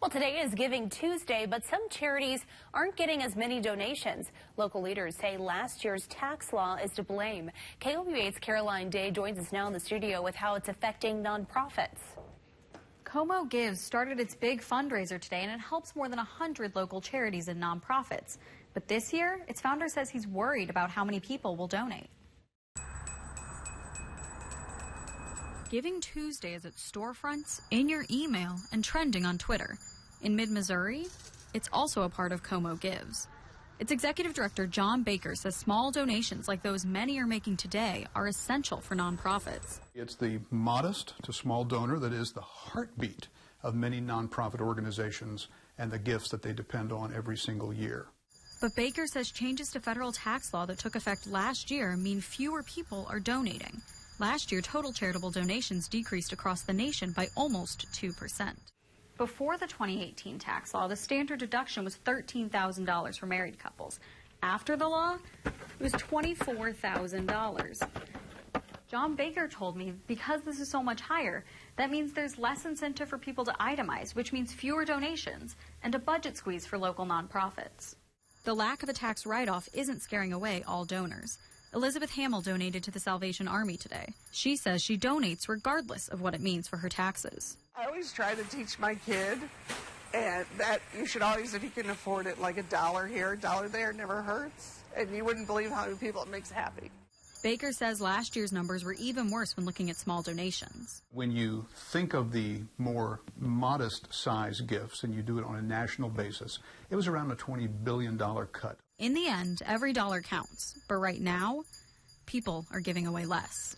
Well, today is Giving Tuesday, but some charities aren't getting as many donations. Local leaders say last year's tax law is to blame. KOMU8's Caroline Dade joins us now in the studio with how it's affecting nonprofits. Como Gives started its big fundraiser today, and it helps more than 100 local charities and nonprofits. But this year, its founder says he's worried about how many people will donate. Giving Tuesday is at storefronts, in your email, and trending on Twitter. In mid-Missouri, it's also a part of Como Gives. Its executive director, John Baker, says small donations like those many are making today are essential for nonprofits. It's the modest to small donor that is the heartbeat of many nonprofit organizations and the gifts that they depend on every single year. But Baker says changes to federal tax law that took effect last year mean fewer people are donating. Last year, total charitable donations decreased across the nation by almost 2%. Before the 2018 tax law, the standard deduction was $13,000 for married couples. After the law, it was $24,000. John Baker told me because this is so much higher, that means there's less incentive for people to itemize, which means fewer donations and a budget squeeze for local nonprofits. The lack of a tax write-off isn't scaring away all donors. Elizabeth Hamill donated to the Salvation Army today. She says she donates regardless of what it means for her taxes. I always try to teach my kid and that you should always, if you can afford it, like $1 here, $1 there, never hurts. And you wouldn't believe how many people it makes happy. Baker says last year's numbers were even worse when looking at small donations. When you think of the more modest size gifts and you do it on a national basis, it was around a $20 billion cut. In the end, every dollar counts. But right now, people are giving away less.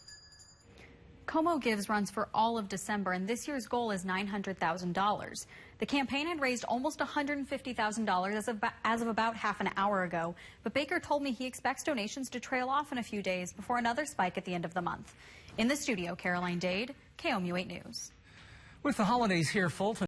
Como Gives runs for all of December, and this year's goal is $900,000. The campaign had raised almost $150,000 as of about half an hour ago, but Baker told me he expects donations to trail off in a few days before another spike at the end of the month. In the studio, Caroline Dade, KOMU8 News. With the holidays here, Fulton